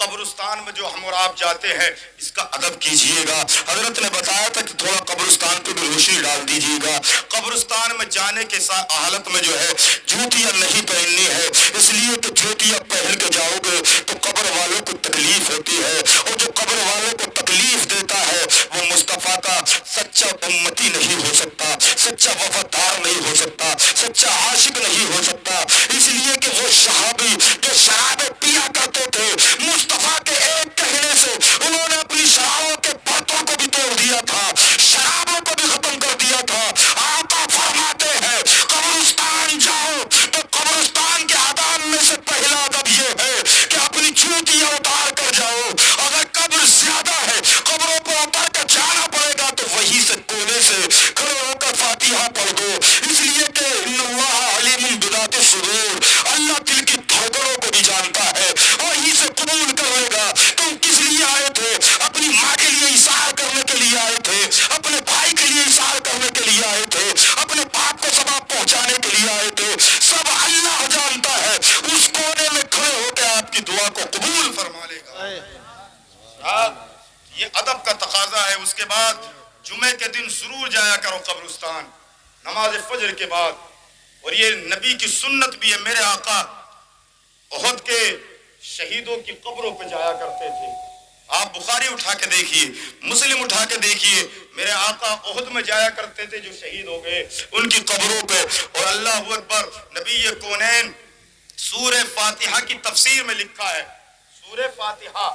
قبرستان میں جو ہم اور آپ جاتے ہیں اس کا ادب کیجئے گا. حضرت نے بتایا تھا کہ تھوڑا قبرستان پہ بھی روشنی ڈال دیجئے گا. قبرستان میں جانے کے حالت میں جو ہے جوتیاں نہیں پہننی ہے، اس لیے کہ جوتیاں پہن کے جاؤ گے تو قبر والوں کو تکلیف ہوتی ہے، اور جو قبر والوں کو تکلیف دیتا ہے وہ مصطفیٰ کا سچا امتی نہیں ہو سکتا، سچا وفادار نہیں ہو سکتا، سچا عاشق نہیں ہو سکتا. اس لیے کہ وہ صحابی جو شرابیں پیا کرتے تھے، مصطفیٰ کے ایک کہنے سے انہوں نے اپنی شرابوں کے برتنوں کو بھی توڑ دیا تھا، شرابوں کو بھی ختم کر دیا تھا. آقا فرماتے ہیں قبرستان جاؤ تو قبرستان کے آداب میں سے پہلا ادب یہ ہے کہ اپنی جوتیاں اتار کر جاؤ. اگر قبر زیادہ ہے، قبروں کو اتر کر جانا پڑے گا تو وہیں سے کونے سے کھڑے ہو کر فاتحہ پڑھ دو. اس لیے کہ ان اللہ علیم بذات الصدور، اللہ دل کی دھڑکنوں کو بھی جانتا ہے، وہیں سے قبول کر لے گا. تم کس لیے آئے تھے؟ اپنی ماں کے لیے اثار کرنے کے لیے آئے تھے، اپنے بھائی کے لیے اثار کرنے کے لیے آئے تھے، اپنے باپ کو ثواب پہنچانے کے لیے آئے تھے. سب اللہ جانتا ہے. اس کونے میں کھڑے ہو کے آپ کی دعا کو قبول فرما لے گا. یہ ادب کا تقاضا ہے. اس کے بعد جمعے کے دن ضرور جایا کرو قبرستان نماز فجر کے بعد. اور یہ نبی کی سنت بھی ہے. میرے آقا احد کے شہیدوں کی قبروں پہ جایا کرتے تھے. آپ بخاری اٹھا کے دیکھیے، مسلم اٹھا کے دیکھیے، میرے آقا احد میں جایا کرتے تھے جو شہید ہو گئے ان کی قبروں پہ. اور اللہ اکبر، نبی کونین سورہ فاتحہ کی تفسیر میں لکھا ہے، سورہ فاتحہ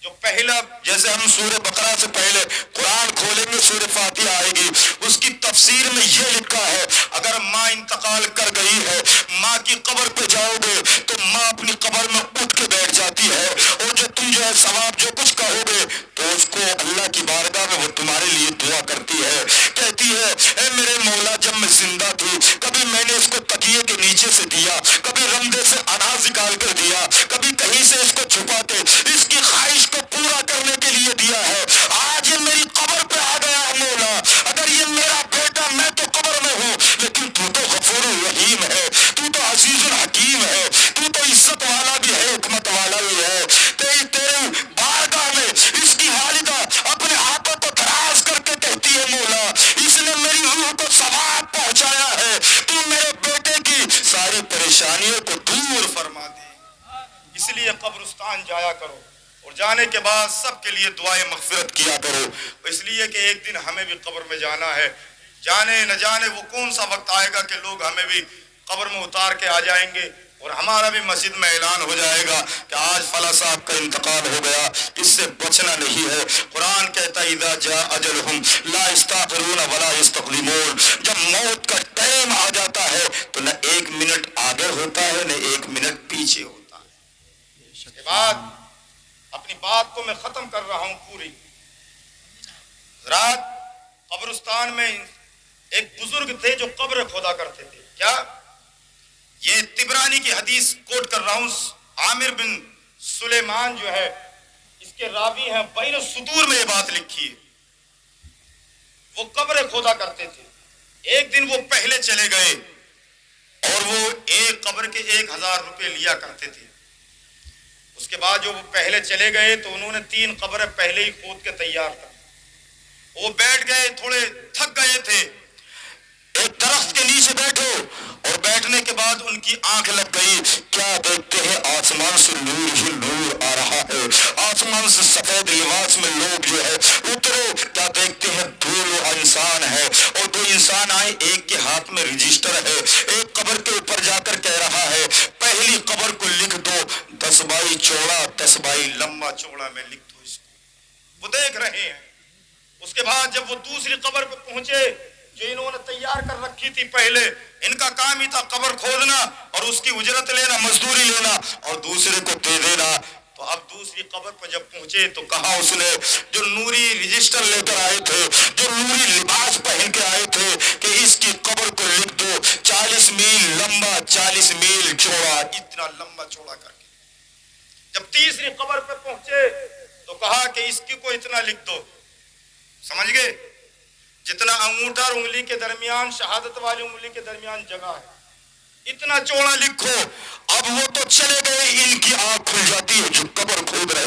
جو پہلا، جیسے ہم سورہ بقرہ سے پہلے قرآن کھولیں گے سورہ فاتحہ آئے گی، اس کی تفسیر میں یہ لکھا ہے اگر ماں انتقال کر گئی ہے، ماں کی قبر پہ جاؤ گے تو ماں اپنی قبر میں اٹھ کے بیٹھ جاتی ہے، اور جو تم جو ہے ثواب جو کچھ کہو گے تو اس کو اللہ کی بارگاہ میں وہ تمہارے لیے دعا کرتی ہے. کہتی ہے اے میرے مولا، جب میں زندہ تھی کبھی میں نے اس کو تکیے کے نیچے سے دیا، کبھی رمدے سے اناج نکال کر دیا، کبھی کہیں سے اس کو چھپا کے اس کی خواہش کو پورا کرنے کے لیے دیا ہے. آج یہ میری قبر پہ آ گیا ہے مولا، اگر یہ میرا بیٹا، میں تو قبر میں ہوں لیکن تو تو غفور الرحیم ہے، تو تو عزیز الحکیم ہے، تو تو عزت والا بھی ہے، حکمت والا بھی ہے. تیرے بارگاہ میں اس کی والدہ اپنے ہاتھوں کو دراز کر کے کہتی ہے مولا، اس نے میری روح کو ثواب پہنچایا ہے، تو میرے بیٹے کی ساری پریشانیوں کو دور فرما دے. اس لیے قبرستان جایا کرو اور جانے کے بعد سب کے لیے دعائیں مغفرت کیا کرو. اس لیے کہ ایک دن ہمیں بھی قبر میں جانا ہے. جانے نہ جانے وہ کون سا وقت آئے گا کہ لوگ ہمیں بھی قبر میں اتار کے آ جائیں گے اور ہمارا بھی مسجد میں اعلان ہو جائے گا کہ آج فلاں صاحب کا انتقال ہو گیا. اس سے بچنا نہیں ہے. قرآن کہتا ہے اذا جاء اجلہم لا یستأخرون ولا یستقدمون. جب موت کا ٹائم آ جاتا ہے تو نہ ایک منٹ آگے ہوتا ہے نہ ایک منٹ پیچھے ہوتا ہے. اس کے بعد اپنی بات کو میں ختم کر رہا ہوں پوری. رات قبرستان میں ایک بزرگ تھے جو قبر کھودا کرتے تھے. کیا یہ طبرانی کی حدیث کوٹ کر رہا ہوں. عامر بن سلیمان جو ہے اس کے راوی ہیں، بین الصدور میں یہ بات لکھی ہے. وہ قبر کھودا کرتے تھے. ایک دن وہ پہلے چلے گئے اور وہ ایک قبر کے 1000 روپے لیا کرتے تھے. اس کے بعد جو وہ پہلے چلے گئے تو انہوں نے 3 قبریں پہلے ہی کھود کے تیار کر. وہ بیٹھ گئے، تھوڑے تھک گئے تھے. ایک درخت کے نیچے بیٹھو اور بیٹھنے کے بعد ان کی آنکھ لگ گئی. کیا دیکھتے ہیں؟ آسمان سے نور ہی نور آ رہا ہے. آسمان سے سفید لباس میں لوگ جو ہے اترے. کیا دیکھتے ہیں؟ 2 انسان ہے اور 2 انسان آئے. ایک کے ہاتھ میں رجسٹر ہے. ایک قبر کے اوپر جا کر کہہ رہا ہے پہلی قبر کو لکھ دو 10 بائی چوڑا 10 بائی لمبا چوڑا میں لکھ دو اس کو. وہ دیکھ رہے ہیں. اس کے بعد جب وہ دوسری قبر پہ پہنچے جو انہوں نے تیار کر رکھی تھی پہلے، ان کا کام ہی تھا قبر کھودنا اور اس کی اجرت لینا، مزدوری لینا اور دوسرے کو دے دینا. تو اب دوسری قبر پر جب پہنچے تو کہا اس نے جو نوری رجسٹر لے کر آئے تھے، جو نوری لباس پہن کے آئے تھے، کہ اس کی قبر کو لکھ دو 40 میل لمبا 40 میل چوڑا. اتنا لمبا چوڑا کر کے جب تیسری قبر پہ پہنچے تو کہا کہ اس کی کو اتنا لکھ دو. سمجھ گئے؟ جتنا انگوٹھا اور انگلی کے درمیان، شہادت والی انگلی کے درمیان جگہ ہے، اتنا چوڑا لکھو. اب وہ تو چلے گئے، ان کی آنکھ کھل جاتی ہے جو قبر کھود رہے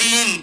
3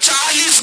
40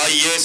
IAS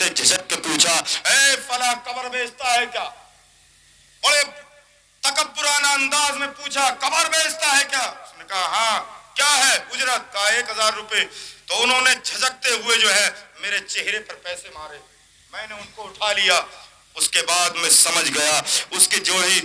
سے جھجک کے پوچھا اے فلاں قبر بیچتا ہے کیا؟ بڑے تکبرانہ انداز میں پوچھا قبر بیچتا ہے کیا؟ اس نے کہا ہاں کیا ہے اجرت؟ کہا 1000 روپے۔ تو انہوں نے جھجکتے ہوئے جو ہے میرے چہرے پر پیسے مارے، میں نے ان کو اٹھا لیا۔ اس کے بعد میں سمجھ گیا اس کے جو ہی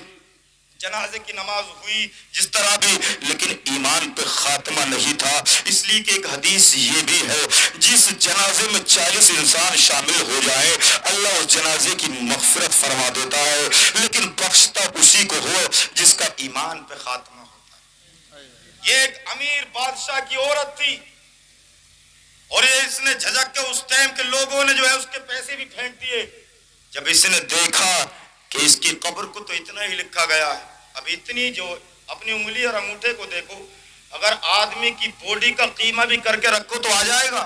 جنازے کی نماز ہوئی جس طرح بھی، لیکن ایمان پہ خاتمہ نہیں تھا، اس لیے کہ ایک حدیث یہ بھی ہے جس جنازے میں 40 انسان شامل ہو جائے اللہ اس جنازے کی مغفرت فرما دیتا ہے، لیکن بخشتا اسی کو ہو جس کا ایمان پہ خاتمہ ہوتا ہے۔ یہ ایک امیر بادشاہ کی عورت تھی اور یہ اس نے جھجک کے اس ٹائم کے لوگوں نے جو ہے اس کے پیسے بھی پھینک دیے۔ جب اس نے دیکھا کہ اس کی قبر کو تو اتنا ہی لکھا گیا ہے، اب اتنی جو اپنی انگلی اور انگوٹھے کو دیکھو، اگر آدمی کی باڈی کا قیمہ بھی کر کے رکھو تو آ جائے گا،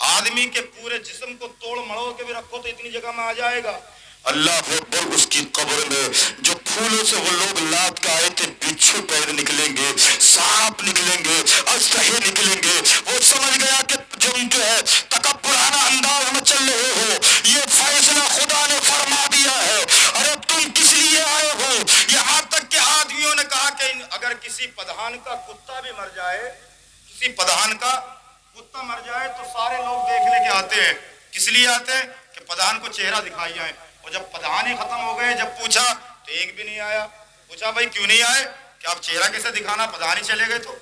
آدمی کے پورے جسم کو توڑ مڑو کے بھی رکھو تو اتنی جگہ میں آ جائے گا۔ اللہ اکبر، اس کی قبر میں جو پھولوں سے وہ لوگ لاد کے آئے تھے، بچھو پیر نکلیں گے، سانپ نکلیں گے، اسٹہے نکلیں گے۔ وہ سمجھ گیا کہ تم جو ہے تکبرانہ انداز میں چل رہے ہو، یہ فیصلہ خدا نے فرما دیا ہے، ارے تم کس لیے آئے ہو؟ یہاں تک کہ آدمیوں نے کہا کہ اگر کسی پدھان کا کتا بھی مر جائے، کسی پدھان کا کتا مر جائے تو سارے لوگ دیکھنے کے آتے ہیں۔ کس لیے آتے ہیں؟ کہ پدھان کو چہرہ دکھائی جائے۔ اور جب پدھان ہی ختم ہو گئے، جب پوچھا تو ایک بھی نہیں آیا۔ پوچھا بھائی کیوں نہیں آئے؟ کہ آپ چہرہ کیسے دکھانا، پدھان ہی چلے گئے تو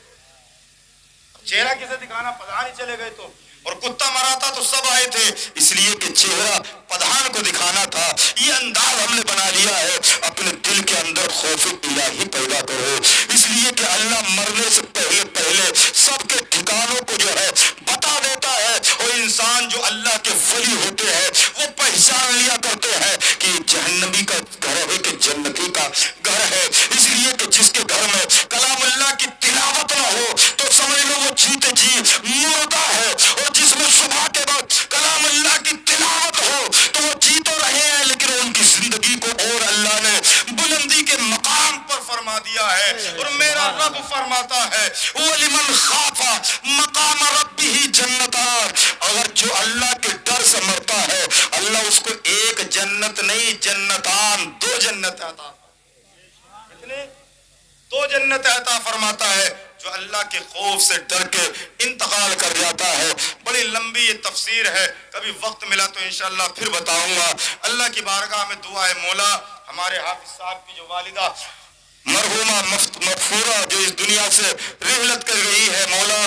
چہرہ کیسے دکھانا، پدھان ہی چلے گئے تو۔ اور کتا مرا تھا تو سب آئے تھے، اس لیے کہ چہرہ پدھان کو دکھانا تھا۔ یہ انداز ہم نے بنا لیا ہے، اپنے دل کے اندر خوف الہی پیدا کرو، اس لیے کہ اللہ مرنے سے پہلے پہلے سب کے ٹھکانوں کو جو ہے بتا دیتا ہے، اور انسان جو اللہ کے ولی ہوتے ہیں وہ پہچان لیا کرتے ہیں کہ یہ جہنمی کا گھر ہے کہ جنتی کا گھر ہے۔ اس لیے کہ جس کے گھر میں کلام اللہ کی تلاوت نہ ہو تو سمجھ لو وہ جیتے جی مردہ ہے، اور جس میں صبح کے وقت کلام اللہ کی تلاوت ہو تو وہ جی تو رہے ہیں لیکن ان کی زندگی کو اور اللہ نے بلندی کے مقام پر فرما دیا ہے۔ اور میرا رب فرماتا ہے وَلِمَنْ خَافَ مَقَامَ رَبِّهِ جَنَّتَانِ، اگر جو اللہ کے ڈر سے مرتا ہے اللہ اس کو ایک جنت نہیں جنتان، 2 جنت عطا، کتنے؟ 2 جنت عطا فرماتا ہے جو اللہ کے خوف سے ڈر کے انتقال کر جاتا ہے۔ بڑی لمبی یہ تفسیر ہے، کبھی وقت ملا تو انشاءاللہ پھر بتاؤں گا۔ اللہ کی بارگاہ میں دعا ہے مولا ہمارے حافظ صاحب کی جو والدہ مرحومہ مغفورہ جو اس دنیا سے رحلت کر گئی ہے، مولا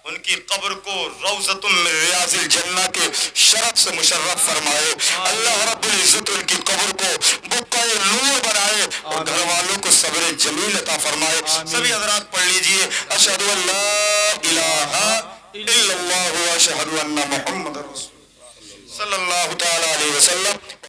ان کی قبر کو روضۃ من ریاض الجنہ کے شرف سے مشرف فرمائے۔ اللہ رب العزت ان کی قبر کو بقعہ نور بنائے اور گھر والوں کو صبر جمیل عطا فرمائے۔ سبھی حضرات پڑھ لیجئے اشہد ان لا الہ الا اللہ و اشہد ان محمد رسول اللہ صلی اللہ تعالی علیہ وسلم۔